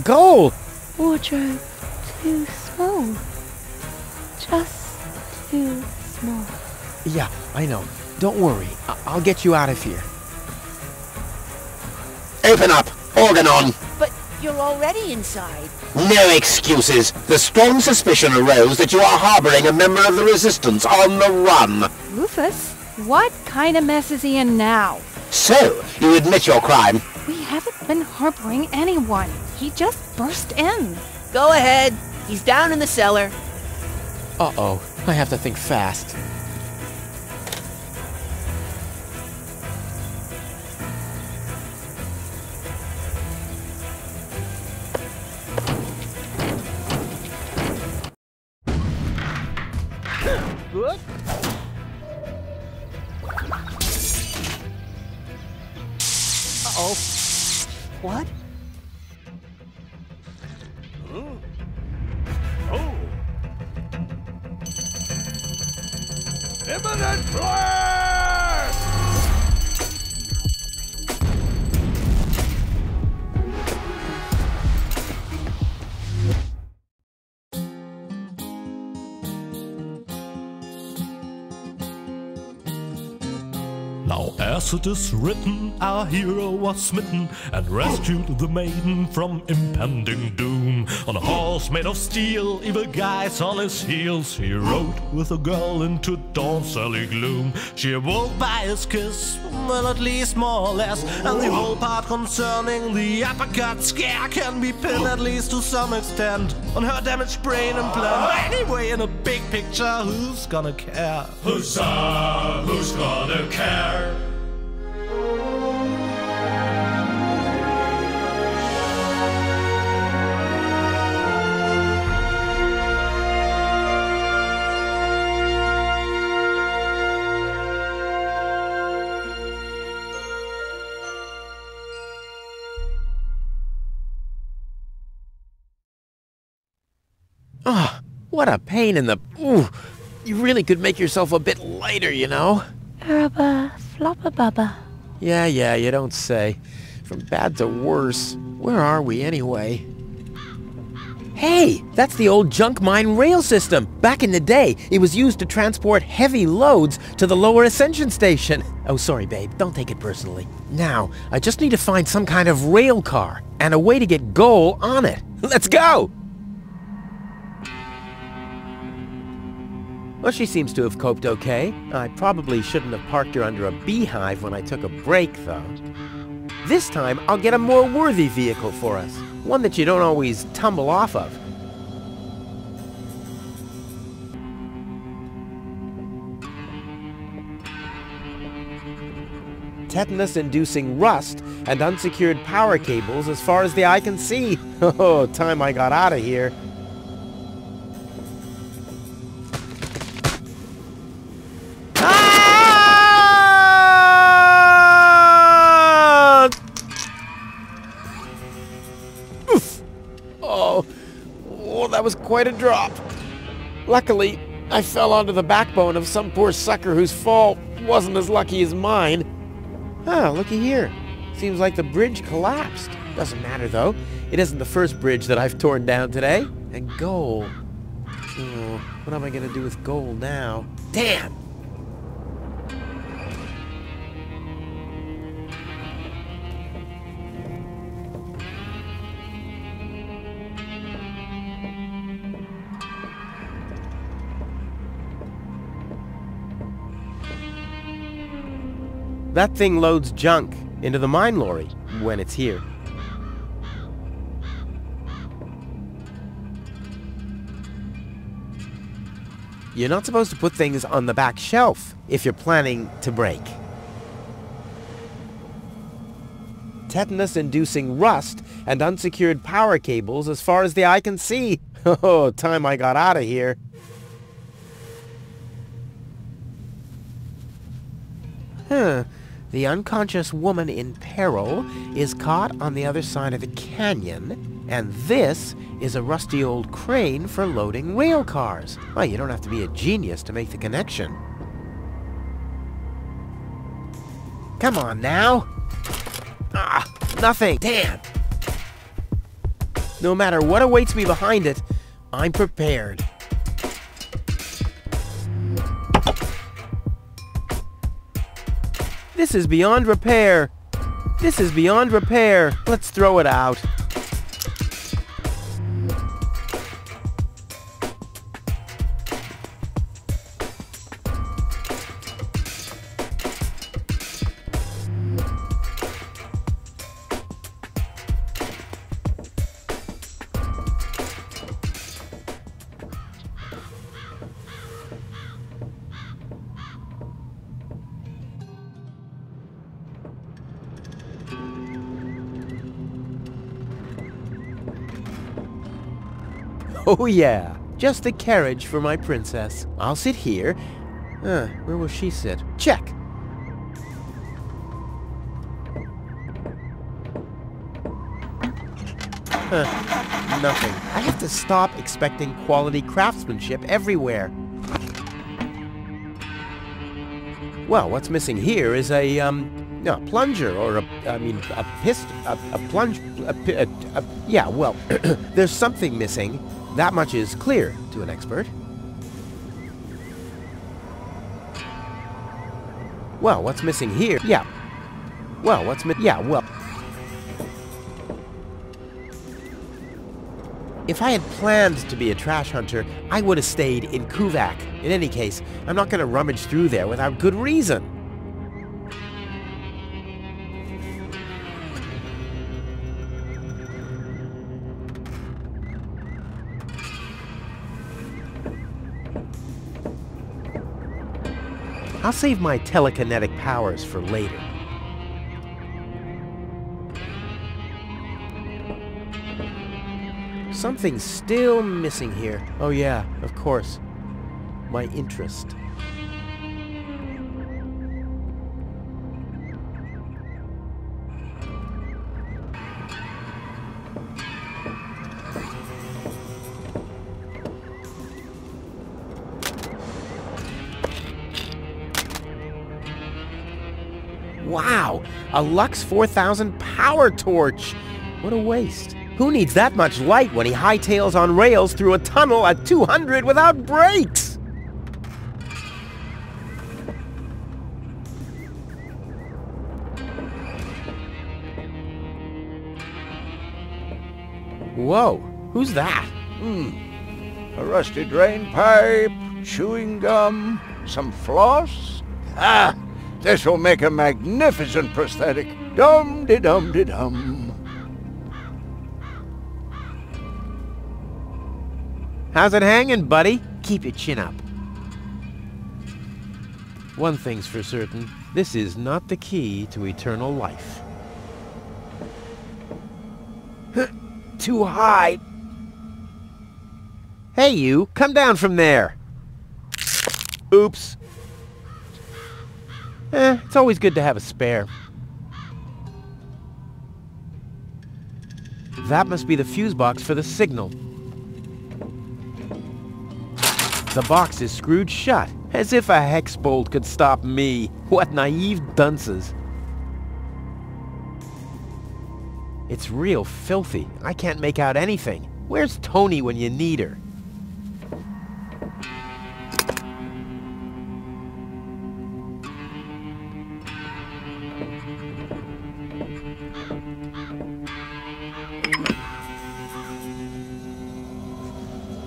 Goal! Wardrobe too small. Just too small. Yeah, I know. Don't worry. I'll get you out of here. Open up! Organ on! But you're already inside. No excuses. The strong suspicion arose that you are harboring a member of the Resistance on the run. Rufus, what kind of mess is he in now? So, you admit your crime? We haven't been harboring anyone. He just burst in. Go ahead. He's down in the cellar. Uh-oh. I have to think fast. Good. Uh-oh. What? Oh! Imminent blast! Now as it is written, our hero was smitten and rescued the maiden from impending doom. On a horse made of steel, evil guys on his heels, he rode with a girl into dawn's early gloom. She awoke by his kiss, well at least more or less, and the whole part concerning the uppercut scare can be pinned at least to some extent on her damaged brain implant. Anyway, in a big picture, who's gonna care? Huzzah, who's gonna care? Ah, what a pain in the... Ooh, you really could make yourself a bit lighter, you know? Rubber, flopper bubba. Yeah, you don't say. From bad to worse. Where are we anyway? Hey, that's the old junk mine rail system. Back in the day, it was used to transport heavy loads to the lower ascension station. Oh, sorry, babe. Don't take it personally. Now, I just need to find some kind of rail car and a way to get Goal on it. Let's go! Well, she seems to have coped okay. I probably shouldn't have parked her under a beehive when I took a break, though. This time, I'll get a more worthy vehicle for us. One that you don't always tumble off of. Tetanus-inducing rust and unsecured power cables as far as the eye can see. Oh, time I got out of here. That was quite a drop. Luckily, I fell onto the backbone of some poor sucker whose fall wasn't as lucky as mine. Ah, looky here. Seems like the bridge collapsed. Doesn't matter, though. It isn't the first bridge that I've torn down today. And Goal. Oh, what am I going to do with Goal now? Damn! That thing loads junk into the mine lorry when it's here. You're not supposed to put things on the back shelf if you're planning to break. Tetanus-inducing rust and unsecured power cables as far as the eye can see. Oh, time I got out of here. Huh. The unconscious woman in peril is caught on the other side of the canyon, and this is a rusty old crane for loading rail cars. Well, you don't have to be a genius to make the connection. Come on now. Ah, nothing. Damn. No matter what awaits me behind it, I'm prepared. This is beyond repair. This is beyond repair. Let's throw it out. Oh yeah, just a carriage for my princess. I'll sit here. Where will she sit? Check. Nothing. I have to stop expecting quality craftsmanship everywhere. Well, what's missing here is a plunger or a piston, a plunge, yeah, well, there's something missing. That much is clear to an expert. Well, what's missing here? Yeah. Well, yeah, well. If I had planned to be a trash hunter, I would have stayed in Kuvak. In any case, I'm not going to rummage through there without good reason. I'll save my telekinetic powers for later. Something's still missing here. Oh yeah, of course. My interest. Wow! A Lux 4000 power torch! What a waste. Who needs that much light when he hightails on rails through a tunnel at 200 without brakes? Whoa! Who's that? A rusty drain pipe, chewing gum, some floss. Ah! This will make a magnificent prosthetic. Dum-de-dum-de-dum. How's it hanging, buddy? Keep your chin up. One thing's for certain. This is not the key to eternal life. Too high. Hey, you. Come down from there. Oops. It's always good to have a spare. That must be the fuse box for the signal. The box is screwed shut, as if a hex bolt could stop me. What naive dunces. It's real filthy. I can't make out anything. Where's Tony when you need her?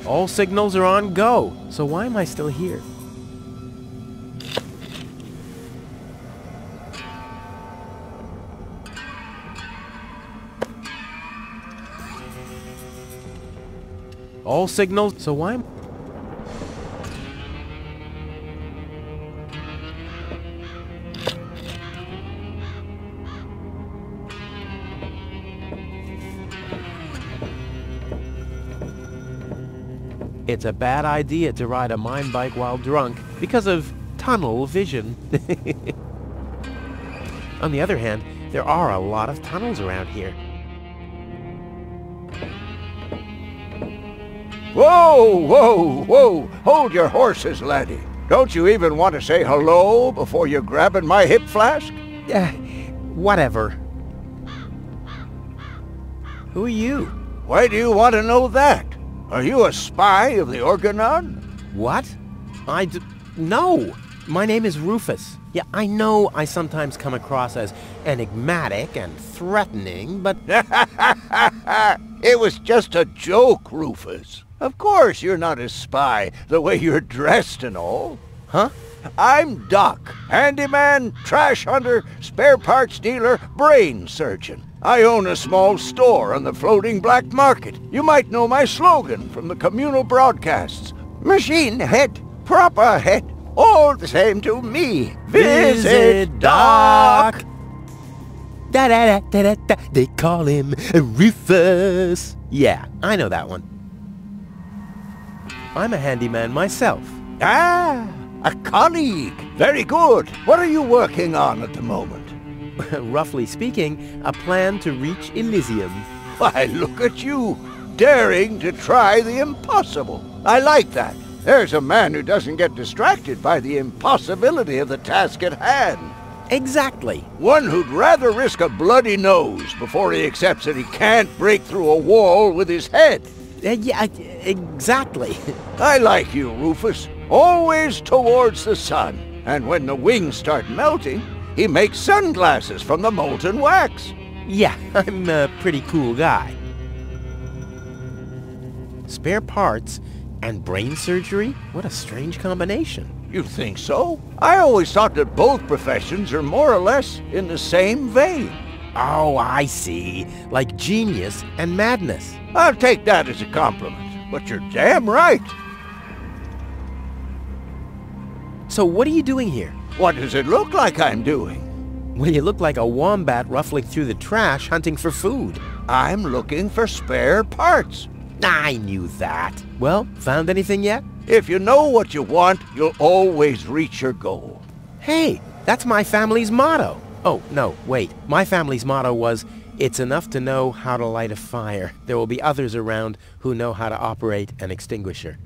All signals are on go, so why am I still here? All signals, so why am... It's a bad idea to ride a mine bike while drunk because of tunnel vision. On the other hand, there are a lot of tunnels around here. Whoa, whoa, whoa! Hold your horses, laddie. Don't you even want to say hello before you're grabbing my hip flask? Whatever. Who are you? Why do you want to know that? Are you a spy of the Organon? What? No. My name is Rufus. Yeah, I know I sometimes come across as enigmatic and threatening, but... It was just a joke, Rufus. Of course you're not a spy, the way you're dressed and all. Huh? I'm Doc, handyman, trash hunter, spare parts dealer, brain surgeon. I own a small store on the floating black market. You might know my slogan from the communal broadcasts. Machine head, proper head, all the same to me. Visit Doc. Da-da-da-da-da-da. They call him Rufus. Yeah, I know that one. I'm a handyman myself. Ah, a colleague. Very good. What are you working on at the moment? Roughly speaking, a plan to reach Elysium. Why, look at you, daring to try the impossible. I like that. There's a man who doesn't get distracted by the impossibility of the task at hand. Exactly. One who'd rather risk a bloody nose before he accepts that he can't break through a wall with his head. Yeah, exactly. I like you, Rufus. Always towards the sun. And when the wings start melting, he makes sunglasses from the molten wax. Yeah, I'm a pretty cool guy. Spare parts and brain surgery? What a strange combination. You think so? I always thought that both professions are more or less in the same vein. Oh, I see. Like genius and madness. I'll take that as a compliment, but you're damn right. So what are you doing here? What does it look like I'm doing? Well, you look like a wombat ruffling through the trash hunting for food. I'm looking for spare parts. I knew that. Well, found anything yet? If you know what you want, you'll always reach your goal. Hey, that's my family's motto. Oh, no, wait. My family's motto was, it's enough to know how to light a fire. There will be others around who know how to operate an extinguisher.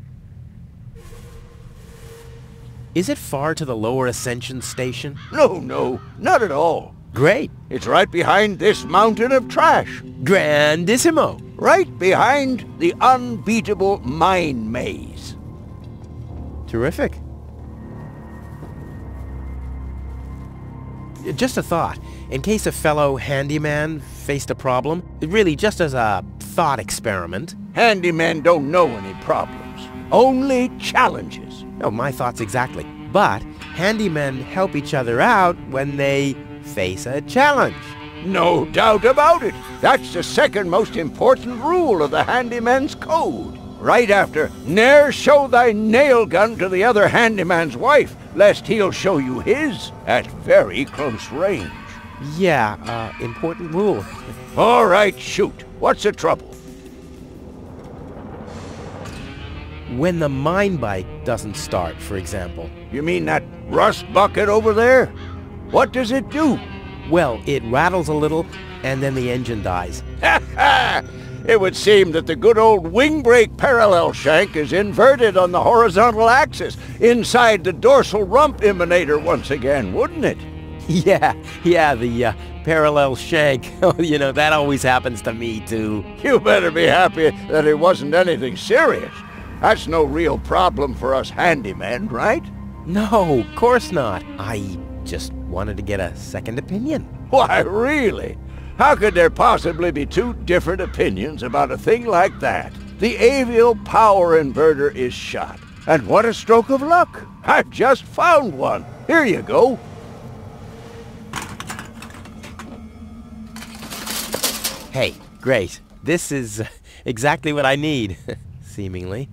Is it far to the lower Ascension station? No, not at all. Great. It's right behind this mountain of trash. Grandissimo. Right behind the unbeatable mine maze. Terrific. Just a thought. In case a fellow handyman faced a problem, really just as a thought experiment. Handymen don't know any problems, only challenges. Oh, my thoughts exactly. But handymen help each other out when they face a challenge. No doubt about it. That's the second most important rule of the handyman's code. Right after, ne'er show thy nail gun to the other handyman's wife, lest he'll show you his at very close range. Yeah, important rule. All right, shoot. What's the trouble? When the mine bike doesn't start, for example. You mean that rust bucket over there? What does it do? Well, it rattles a little, and then the engine dies. Ha ha! It would seem that the good old wing brake parallel shank is inverted on the horizontal axis, inside the dorsal rump emanator once again, wouldn't it? Yeah, the parallel shank. You know, that always happens to me, too. You better be happy that it wasn't anything serious. That's no real problem for us handymen, right? No, of course not. I just wanted to get a second opinion. Why, really? How could there possibly be two different opinions about a thing like that? The avial power inverter is shot. And what a stroke of luck! I've just found one. Here you go. Hey, great. This is exactly what I need, seemingly.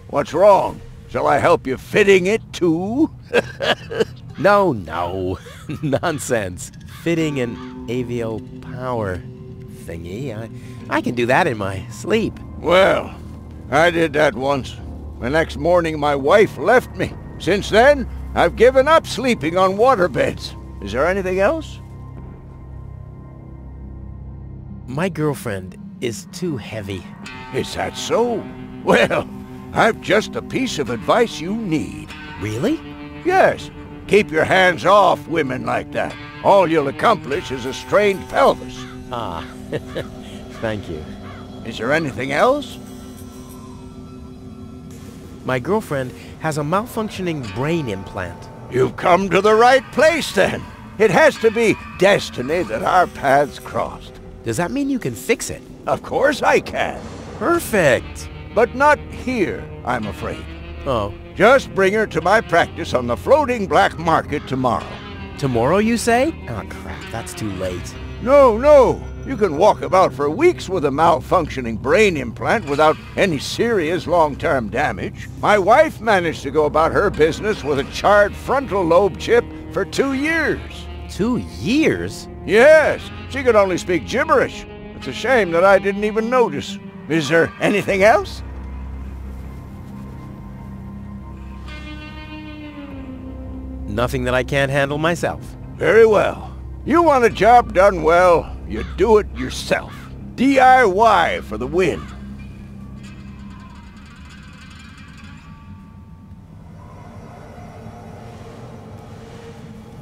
What's wrong? Shall I help you fitting it too? No, nonsense. Fitting an avial power thingy. I can do that in my sleep. Well, I did that once. The next morning my wife left me. Since then, I've given up sleeping on waterbeds. Is there anything else? My girlfriend is too heavy. Is that so? Well, I've just the piece of advice you need. Really? Yes. Keep your hands off women like that. All you'll accomplish is a strained pelvis. Ah, thank you. Is there anything else? My girlfriend has a malfunctioning brain implant. You've come to the right place, then. It has to be destiny that our paths crossed. Does that mean you can fix it? Of course I can. Perfect! But not here, I'm afraid. Oh, Just bring her to my practice on the floating black market tomorrow. tomorrow you say? Oh crap, that's too late. No. You can walk about for weeks with a malfunctioning brain implant without any serious long-term damage. My wife managed to go about her business with a charred frontal lobe chip for 2 years. 2 years? Yes, she could only speak gibberish. It's a shame that I didn't even notice. Is there anything else? Nothing that I can't handle myself. Very well. You want a job done well, you do it yourself. DIY for the win.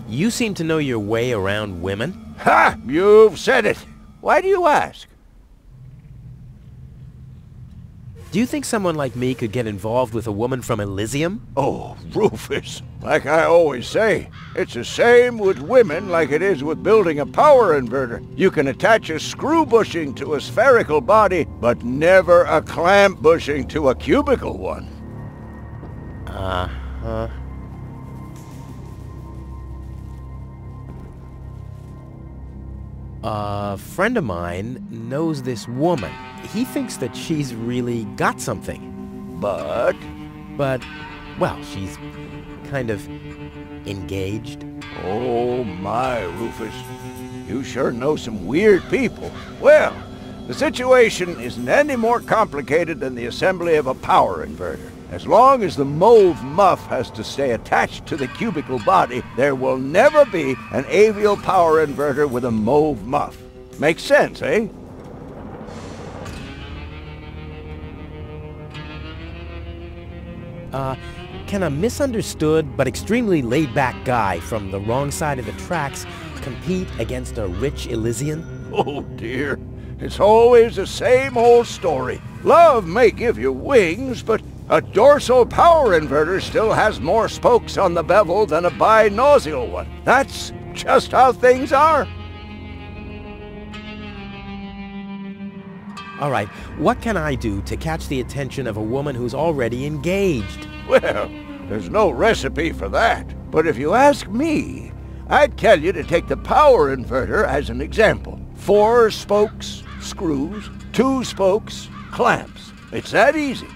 You seem to know your way around women. Ha! You've said it. Why do you ask? Do you think someone like me could get involved with a woman from Elysium? Oh, Rufus, like I always say, it's the same with women like it is with building a power inverter. You can attach a screw bushing to a spherical body, but never a clamp bushing to a cubical one. Uh-huh. A friend of mine knows this woman. He thinks that she's really got something. But But, well, she's kind of engaged. oh my, Rufus, you sure know some weird people. Well, the situation isn't any more complicated than the assembly of a power inverter. As long as the mauve muff has to stay attached to the cubical body, there will never be an avial power inverter with a mauve muff. Makes sense, eh? Can a misunderstood but extremely laid-back guy from the wrong side of the tracks compete against a rich Elysian? Oh dear, it's always the same old story. Love may give you wings, but a dorsal power inverter still has more spokes on the bevel than a binossial one. That's just how things are. All right, what can I do to catch the attention of a woman who's already engaged? Well, there's no recipe for that. But if you ask me, I'd tell you to take the power inverter as an example. 4 spokes, screws, 2 spokes, clamps. It's that easy.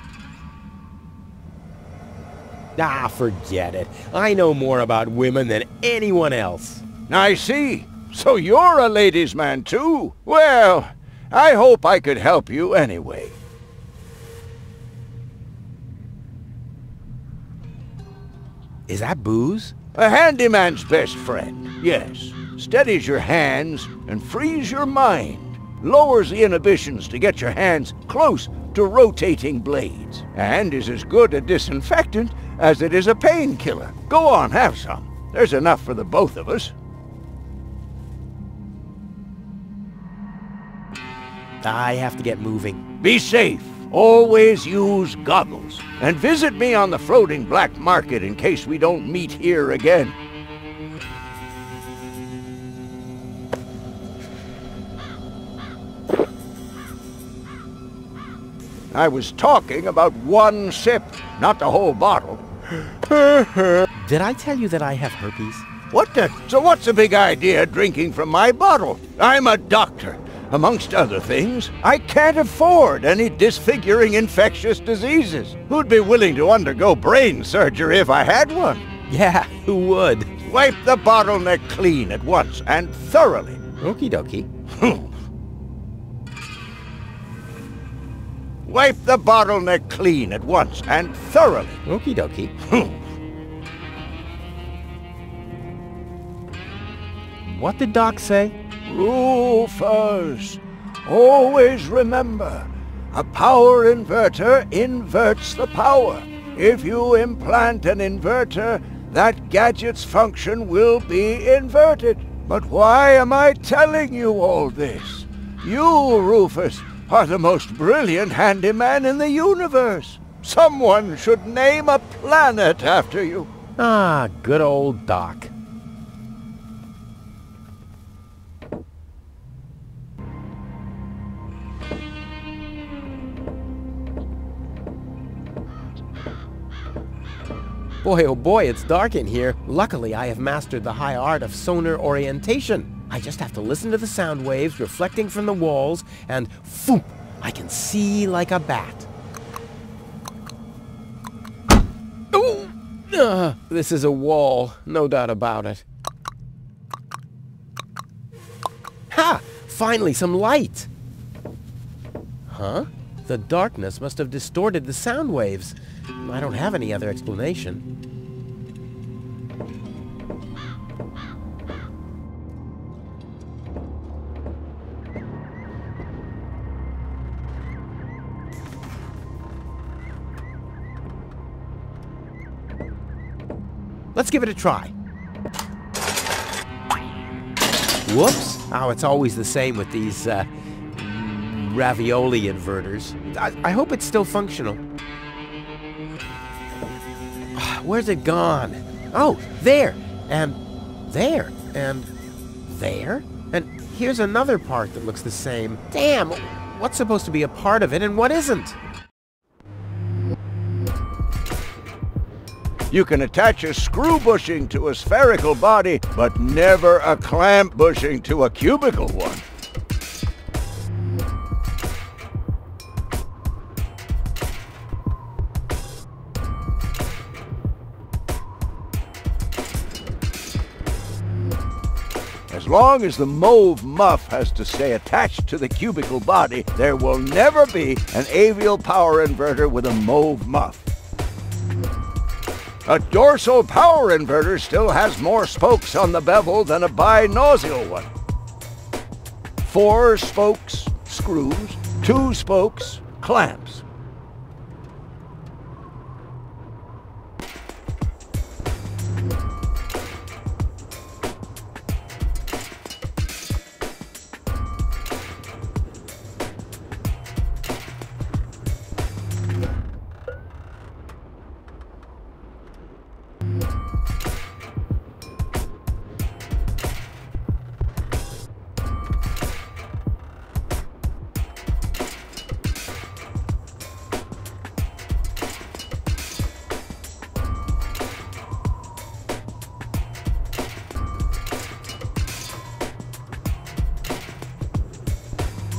Ah, forget it. I know more about women than anyone else. I see. So you're a ladies' man too? Well, I hope I could help you anyway. Is that booze? A handyman's best friend, yes. Steadies your hands and frees your mind. Lowers the inhibitions to get your hands close to rotating blades. And is as good a disinfectant as it is a painkiller. Go on, have some. There's enough for the both of us. I have to get moving. Be safe. Always use goggles. And visit me on the floating black market in case we don't meet here again. I was talking about 1 sip, not the whole bottle. Did I tell you that I have herpes? What the? So what's the big idea drinking from my bottle? I'm a doctor. Amongst other things, I can't afford any disfiguring infectious diseases. Who'd be willing to undergo brain surgery if I had one? Yeah, who would? Wipe the bottleneck clean at once and thoroughly. Okie dokie. Wipe the bottleneck clean at once and thoroughly. Okie dokie. What did Doc say? Rufus, always remember, a power inverter inverts the power. If you implant an inverter, that gadget's function will be inverted. But why am I telling you all this? You, Rufus, are the most brilliant handyman in the universe. Someone should name a planet after you. Ah, good old Doc. Boy, oh boy, it's dark in here. Luckily, I have mastered the high art of sonar orientation. I just have to listen to the sound waves reflecting from the walls, and phoom, I can see like a bat. Ooh! This is a wall, no doubt about it. Ha! Finally, some light! Huh? The darkness must have distorted the sound waves. I don't have any other explanation. Let's give it a try. Whoops! Oh, it's always the same with these ravioli inverters. I hope it's still functional. Where's it gone? Oh, there! And there! And there? And here's another part that looks the same. Damn! What's supposed to be a part of it and what isn't? You can attach a screw bushing to a spherical body, but never a clamp bushing to a cubical one. As long as the mauve muff has to stay attached to the cubical body, there will never be an avial power inverter with a mauve muff. A dorsal power inverter still has more spokes on the bevel than a binossial one. 4 spokes, screws, 2 spokes, clamps.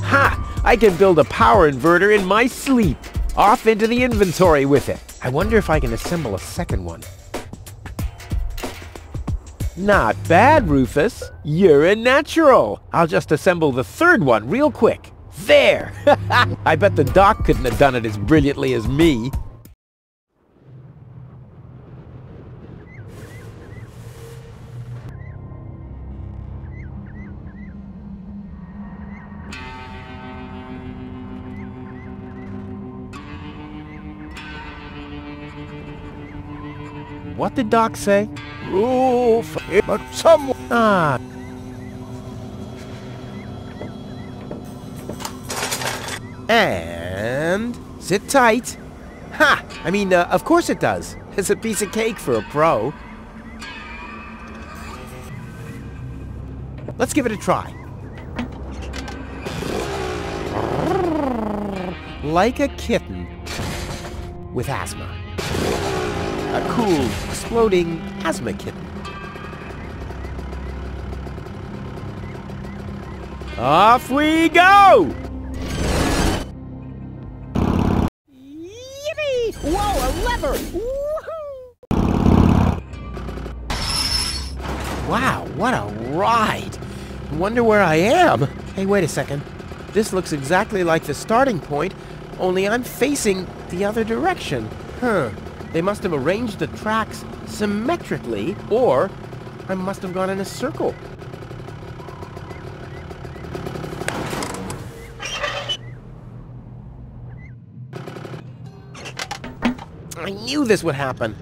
Ha! I can build a power inverter in my sleep. Off into the inventory with it. I wonder if I can assemble a second one. Not bad, Rufus. You're a natural. I'll just assemble the third one real quick. There! I bet the Doc couldn't have done it as brilliantly as me. What did Doc say? Roof, but someone... Ah. And sit tight. Ha! I mean, of course it does. It's a piece of cake for a pro. Let's give it a try. Like a kitten with asthma. A cool, exploding asthma kitten. Off we go! Yippee! Whoa, a lever! Woohoo! Wow, what a ride! Wonder where I am. Hey, wait a second. This looks exactly like the starting point, only I'm facing the other direction. Huh. They must have arranged the tracks symmetrically, or I must have gone in a circle. I knew this would happen.